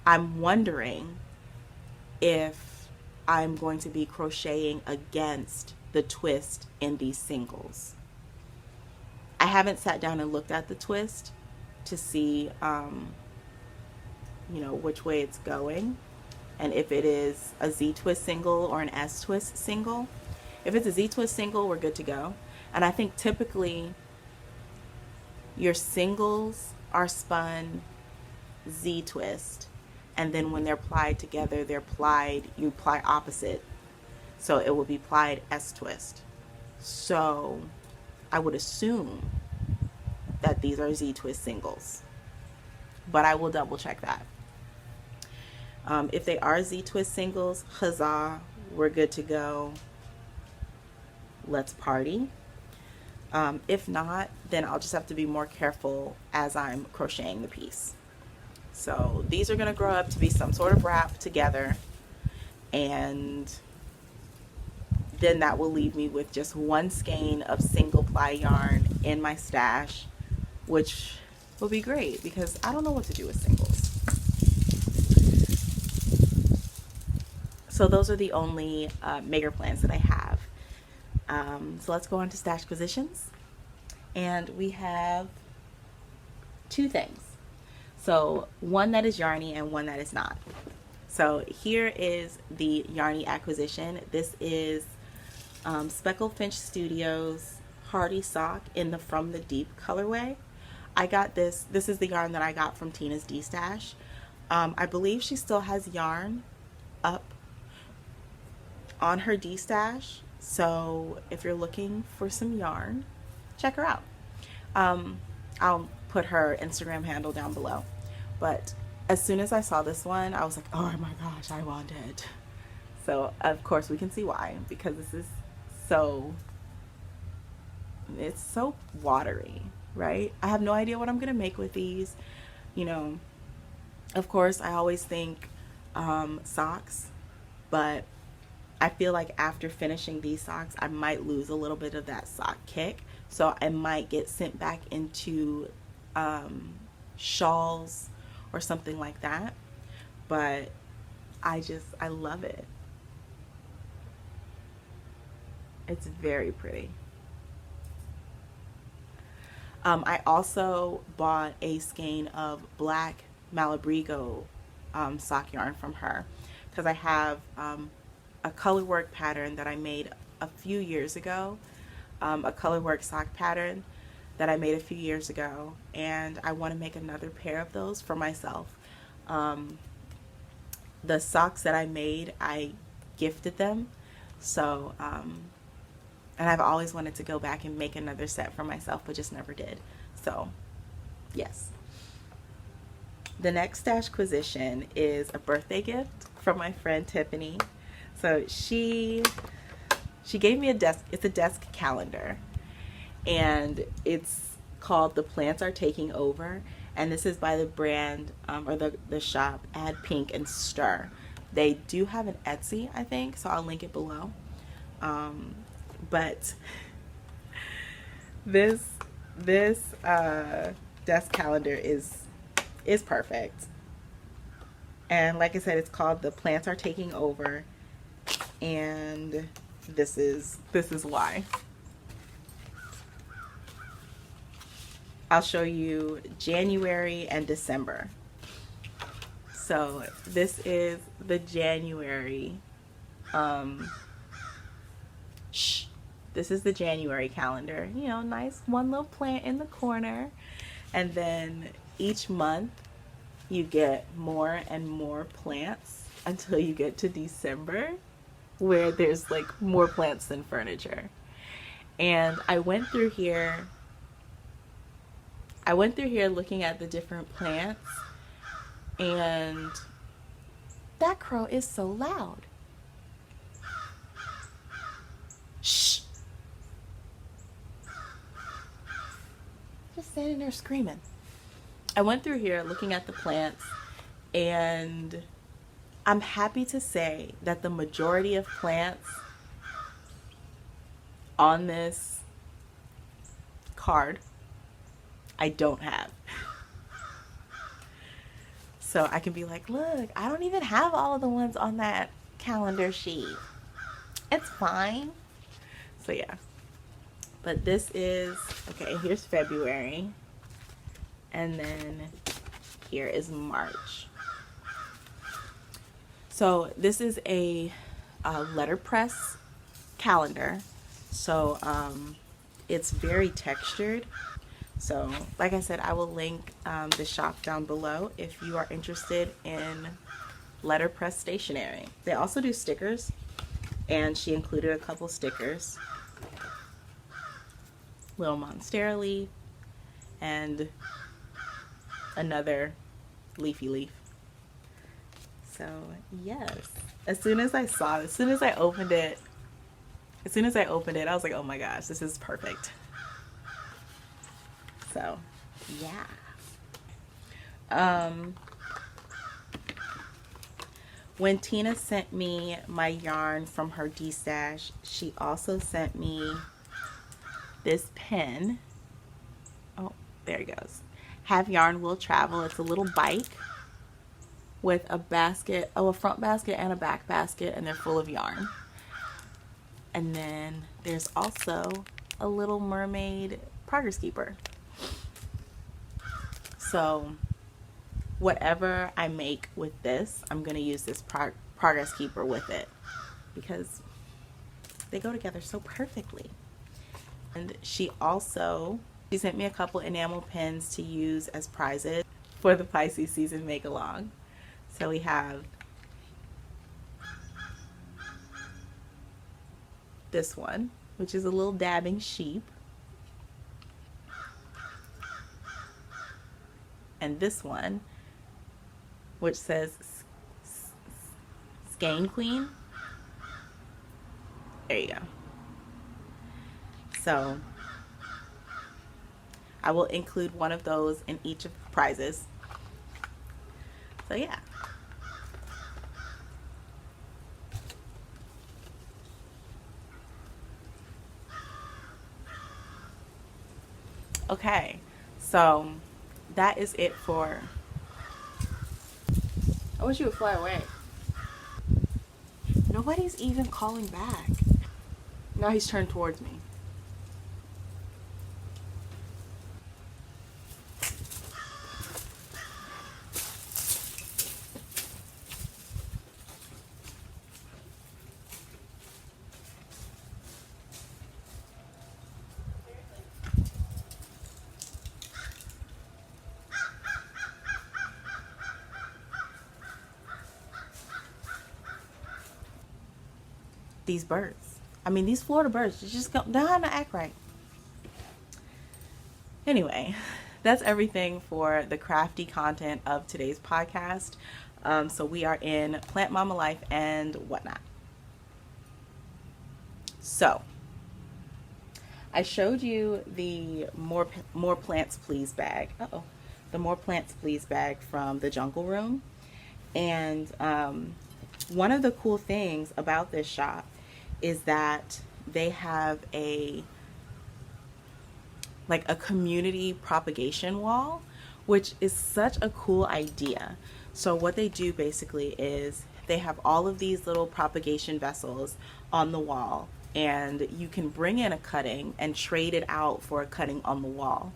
I'm wondering if I'm going to be crocheting against the twist in these singles. I haven't sat down and looked at the twist to see, you know, which way it's going, and if it is a Z-twist single or an S-twist single. If it's a Z-twist single, we're good to go. And I think typically your singles are spun Z-twist, and then when they're plied together, you ply opposite. So it will be plied S-twist. So I would assume that these are Z-twist singles, but I will double check that. If they are Z-twist singles, huzzah, we're good to go. Let's party. If not, then I'll just have to be more careful as I'm crocheting the piece. So these are going to grow up to be some sort of wrap together, and then that will leave me with just one skein of single ply yarn in my stash, which will be great because I don't know what to do with singles. So those are the only maker plans that I have. So let's go on to stash positions, and we have two things. So one that is yarny and one that is not. So here is the yarny acquisition. This is Speckled Finch Studios Hardy Sock in the From the Deep colorway. I got this is the yarn that I got from Tina's D-Stash. I believe she still has yarn up on her D-Stash. So if you're looking for some yarn, check her out. I'll put her Instagram handle down below. But as soon as I saw this one, I was like, oh my gosh, I want it. So of course we can see why, because this is it's so watery, right? I have no idea what I'm gonna make with these. You know, of course I always think socks, but I feel like after finishing these socks, I might lose a little bit of that sock kick. So I might get sent back into shawls or something like that. But I love it. It's very pretty. I also bought a skein of black Malabrigo sock yarn from her, because I have a colorwork pattern that I made a few years ago, a colorwork sock pattern that I made a few years ago, and I want to make another pair of those for myself. The socks that I made, I gifted them, so and I've always wanted to go back and make another set for myself, but just never did. So yes. The next Stashquisition is a birthday gift from my friend Tiffany. So she gave me a desk, it's a desk calendar, and it's called The Plants Are Taking Over, and this is by the brand or the shop Add Pink and Stir. They do have an Etsy, I think, so I'll link it below. But this desk calendar is perfect, and like I said, it's called The Plants Are Taking Over, and this is why. I'll show you January and December. So this is the January this is the January calendar. You know, nice one little plant in the corner, and then each month you get more and more plants until you get to December, where there's like more plants than furniture. And I went through here looking at the different plants, and that crow is so loud. Shh. Just standing there screaming. I went through here looking at the plants, and I'm happy to say that the majority of plants on this card I don't have. So I can be like, look, I don't even have all of the ones on that calendar sheet. It's fine. So yeah. But this is, okay, here's February. And then here is March. So this is a letterpress calendar. So it's very textured. So like I said, I will link the shop down below if you are interested in letterpress stationery. They also do stickers, and she included a couple stickers. Little Monstera leaf and another leafy leaf. So yes, as soon as I opened it, I was like, oh my gosh, this is perfect. So yeah. When Tina sent me my yarn from her D-stash, she also sent me this pen. Oh, there it goes. Have Yarn Will Travel. It's a little bike with a basket, a front basket and a back basket, and they're full of yarn. And then there's also a little mermaid progress keeper. So whatever I make with this, I'm going to use this progress keeper with it because they go together so perfectly. And she sent me a couple enamel pins to use as prizes for the Pisces season make along. So we have this one, which is a little dabbing sheep. And this one, which says Skein Queen. There you go. So I will include one of those in each of the prizes. So yeah. Okay, so that is it for... I wish you would fly away. Nobody's even calling back. Now he's turned towards me. these birds. I mean, these Florida birds, they just don't know how to act right. Anyway, that's everything for the crafty content of today's podcast. So we are in plant mama life and whatnot. So I showed you the more plants please bag. The more plants please bag from the Jungle Room. And one of the cool things about this shop is that they have a community propagation wall, which is such a cool idea. So what they do basically is they have all of these little propagation vessels on the wall, and you can bring in a cutting and trade it out for a cutting on the wall.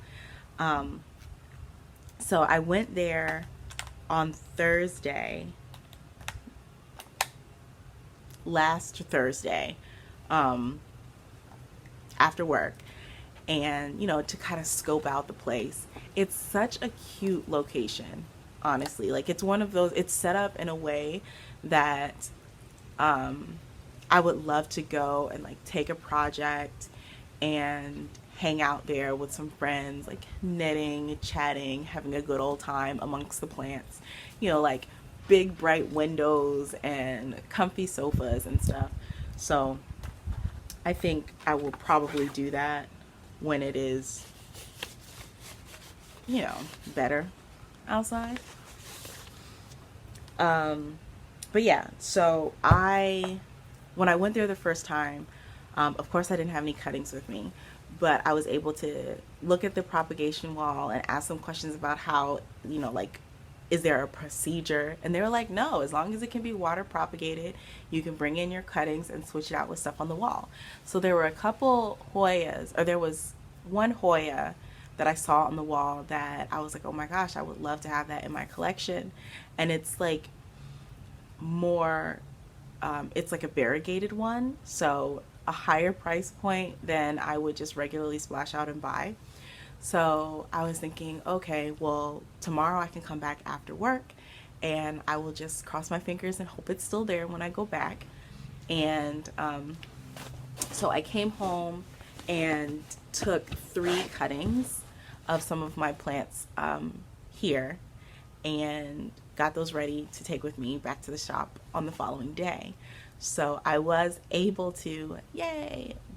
So I went there on last Thursday, after work, and to kind of scope out the place. It's such a cute location, honestly. Like, it's one of those, it's set up in a way that I would love to go and take a project and hang out there with some friends, knitting, chatting, having a good old time amongst the plants, big bright windows and comfy sofas and stuff. So I think I will probably do that when it is, better outside. But yeah, so when I went there the first time, of course I didn't have any cuttings with me, but I was able to look at the propagation wall and ask them questions about how, is there a procedure? And they were like, no, as long as it can be water propagated, you can bring in your cuttings and switch it out with stuff on the wall. So there were a couple Hoyas, or there was one Hoya that I saw on the wall that I was like, oh my gosh, I would love to have that in my collection. And it's more, it's a variegated one, so a higher price point than I would just regularly splash out and buy. So I was thinking, okay, well, tomorrow I can come back after work and I will just cross my fingers and hope it's still there when I go back. And so I came home and took 3 cuttings of some of my plants here and got those ready to take with me back to the shop on the following day. So I was able to,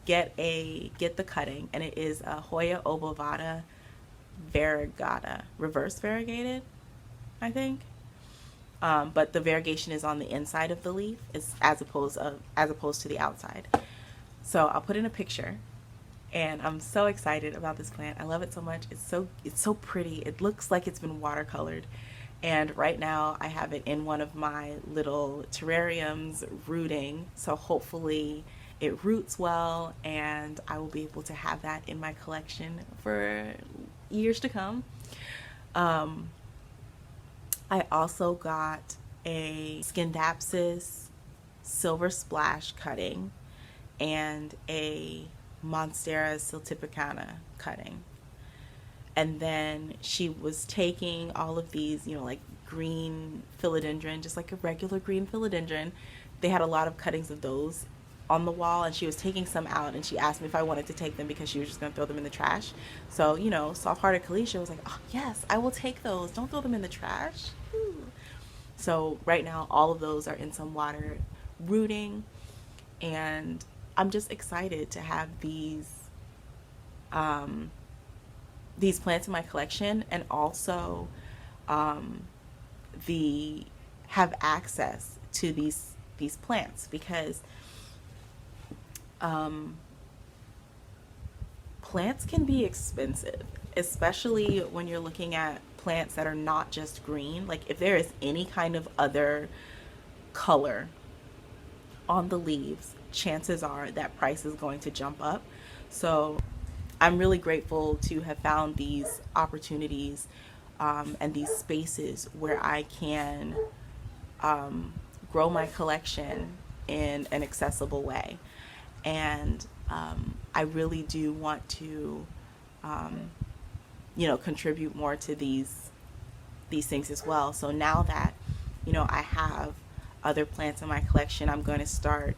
get the cutting, and it is a Hoya obovata variegata, reverse variegated, I think. But the variegation is on the inside of the leaf, as opposed to the outside. So I'll put in a picture, and I'm so excited about this plant. I love it so much. It's so pretty. It looks like it's been watercolored. And right now I have it in one of my little terrariums rooting. So hopefully it roots well and I will be able to have that in my collection for years to come. I also got a Scindapsus Silver Splash cutting and a Monstera Siltipicana cutting. And then she was taking all of these, green philodendron, just like a regular green philodendron. They had a lot of cuttings of those on the wall, and she was taking some out, and she asked me if I wanted to take them because she was just going to throw them in the trash. So, soft-hearted Kalisha was like, oh, yes, I will take those. Don't throw them in the trash. Ooh. So right now, all of those are in some water rooting, and I'm just excited to have these plants in my collection, and also have access to these plants, because plants can be expensive, especially when you're looking at plants that are not just green. Like, if there is any kind of other color on the leaves, chances are that price is going to jump up. So I'm really grateful to have found these opportunities and these spaces where I can grow my collection in an accessible way. And I really do want to, contribute more to these things as well. So now that, I have other plants in my collection, I'm going to start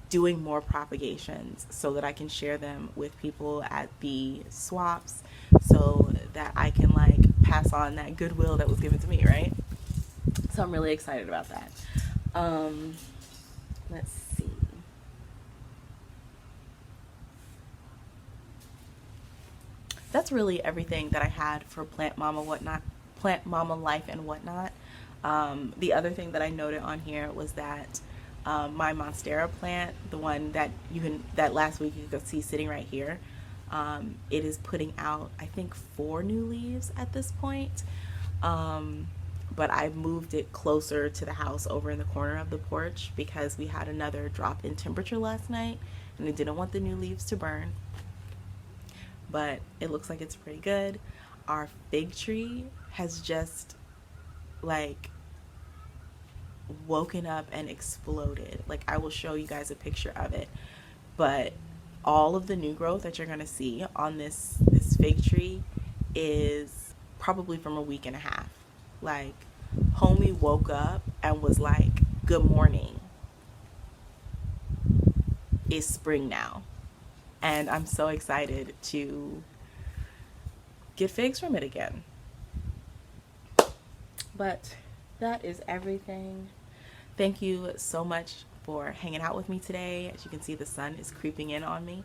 doing more propagations so that I can share them with people at the swaps, so that I can like pass on that goodwill that was given to me, right? So I'm really excited about that. Let's see. That's really everything that I had for Plant Mama Life and Whatnot. The other thing that I noted on here was that my Monstera plant, the one that that last week you could see sitting right here, it is putting out, I think, 4 new leaves at this point. But I moved it closer to the house over in the corner of the porch because we had another drop in temperature last night and I didn't want the new leaves to burn. But it looks like it's pretty good. Our fig tree has just like woken up and exploded. Like, I will show you guys a picture of it, but all of the new growth that you're gonna see on this fig tree is probably from a week and a half. Like, homie woke up and was like, good morning, it's spring now. And I'm so excited to get figs from it again. But that is everything. Thank you so much for hanging out with me today. As you can see, the sun is creeping in on me.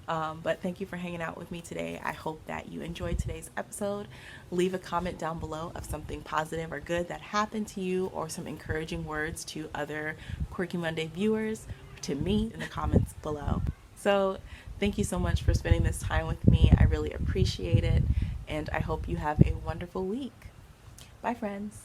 But thank you for hanging out with me today. I hope that you enjoyed today's episode. Leave a comment down below of something positive or good that happened to you, or some encouraging words to other Quirky Monday viewers, to me, in the comments below. So thank you so much for spending this time with me. I really appreciate it, and I hope you have a wonderful week. Bye, friends.